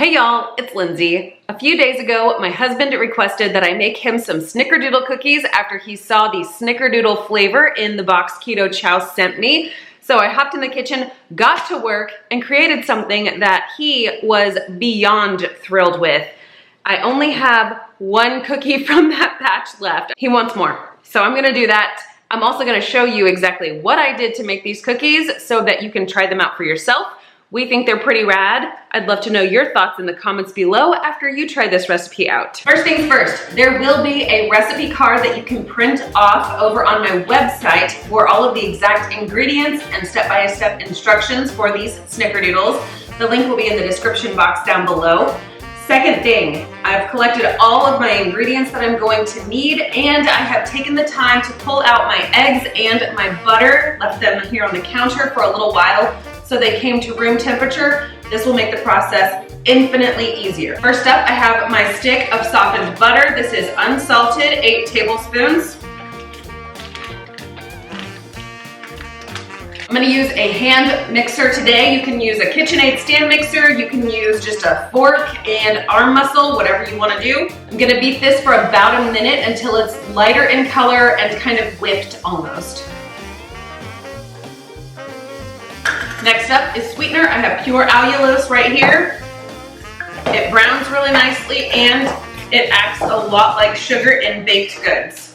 Hey y'all, it's Lindsay. A few days ago, my husband requested that I make him some Snickerdoodle cookies after he saw the Snickerdoodle flavor in the box Keto Chow sent me. So I hopped in the kitchen, got to work, and created something that he was beyond thrilled with. I only have one cookie from that batch left. He wants more, so I'm gonna do that. I'm also gonna show you exactly what I did to make these cookies so that you can try them out for yourself. We think they're pretty rad. I'd love to know your thoughts in the comments below after you try this recipe out. First things first, there will be a recipe card that you can print off over on my website for all of the exact ingredients and step-by-step instructions for these Snickerdoodles. The link will be in the description box down below. Second thing, I've collected all of my ingredients that I'm going to need, and I have taken the time to pull out my eggs and my butter, left them here on the counter for a little while so they came to room temperature. This will make the process infinitely easier. First up, I have my stick of softened butter. This is unsalted, 8 tablespoons. I'm gonna use a hand mixer today. You can use a KitchenAid stand mixer. You can use just a fork and arm muscle, whatever you wanna do. I'm gonna beat this for about a minute until it's lighter in color and kind of whipped almost. Next up is sweetener. I have pure allulose right here. It browns really nicely and it acts a lot like sugar in baked goods.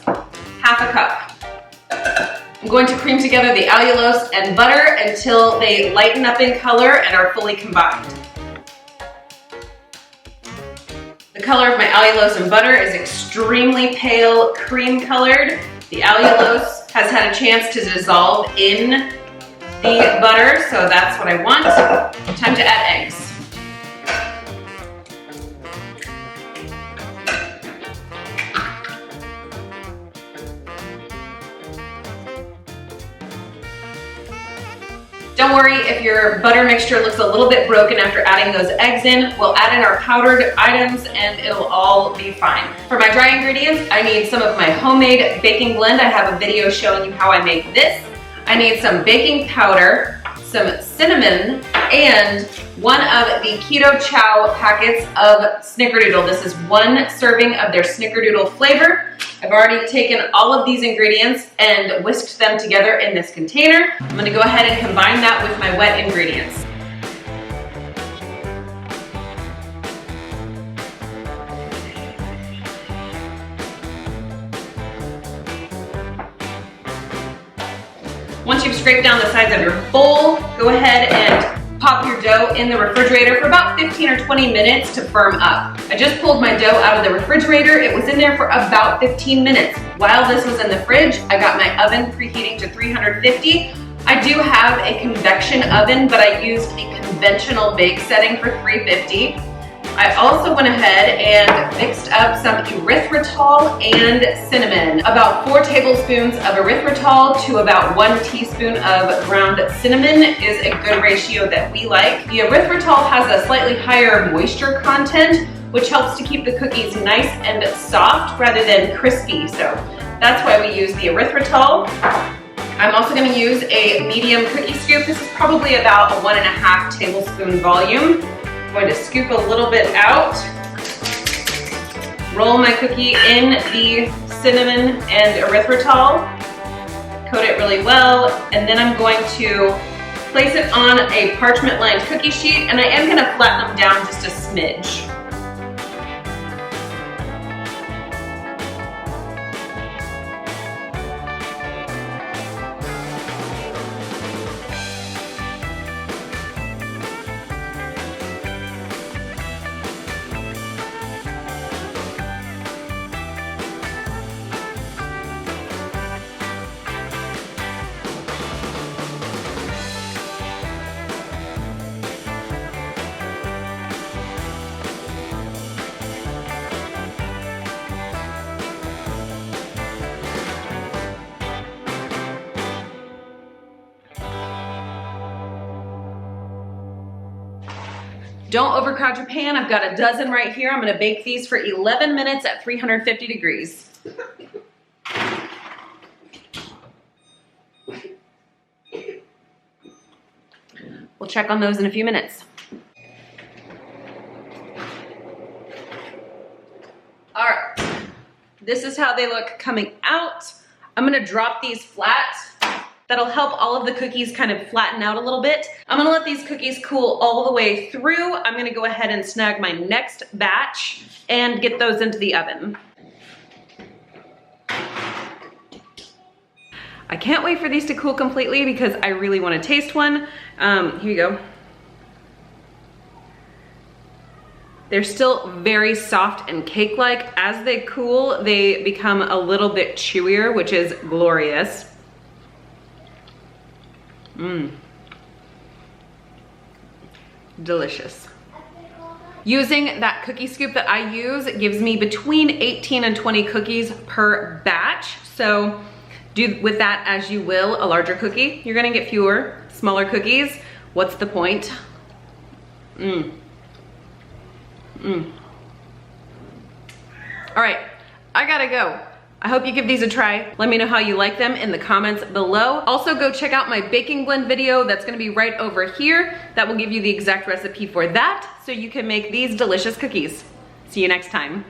Half a cup. I'm going to cream together the allulose and butter until they lighten up in color and are fully combined. The color of my allulose and butter is extremely pale cream colored. The allulose has had a chance to dissolve in the butter, so that's what I want. Time to add eggs. Don't worry if your butter mixture looks a little bit broken after adding those eggs in. We'll add in our powdered items and it'll all be fine. For my dry ingredients, I need some of my homemade baking blend. I have a video showing you how I make this. I need some baking powder, some cinnamon, and one of the Keto Chow packets of Snickerdoodle. This is 1 serving of their Snickerdoodle flavor. I've already taken all of these ingredients and whisked them together in this container. I'm gonna go ahead and combine that with my wet ingredients. Once you've scraped down the sides of your bowl, go ahead and pop your dough in the refrigerator for about 15 or 20 minutes to firm up. I just pulled my dough out of the refrigerator. It was in there for about 15 minutes. While this was in the fridge, I got my oven preheating to 350. I do have a convection oven, but I used a conventional bake setting for 350. I also went ahead and mixed up some erythritol and cinnamon. About 4 tablespoons of erythritol to about 1 teaspoon of ground cinnamon is a good ratio that we like. The erythritol has a slightly higher moisture content, which helps to keep the cookies nice and soft rather than crispy. So that's why we use the erythritol. I'm also going to use a medium cookie scoop. This is probably about a 1.5 tablespoon volume. I'm going to scoop a little bit out, roll my cookie in the cinnamon and erythritol, coat it really well, and then I'm going to place it on a parchment lined cookie sheet, and I am going to flatten them down just a smidge. Don't overcrowd your pan. I've got a dozen right here. I'm gonna bake these for 11 minutes at 350 degrees. We'll check on those in a few minutes. This is how they look coming out. I'm gonna drop these flat. That'll help all of the cookies kind of flatten out a little bit. I'm gonna let these cookies cool all the way through. I'm gonna go ahead and snag my next batch and get those into the oven. I can't wait for these to cool completely because I really wanna taste one. Here you go. They're still very soft and cake-like. As they cool, they become a little bit chewier, which is glorious. Mmm. Delicious. Using that cookie scoop that I use gives me between 18 and 20 cookies per batch. So do with that as you will. A larger cookie, you're gonna get fewer. Smaller cookies, what's the point? Mmm. Mmm. All right, I gotta go. I hope you give these a try. Let me know how you like them in the comments below. Also go check out my baking blend video that's gonna be right over here. That will give you the exact recipe for that so you can make these delicious cookies. See you next time.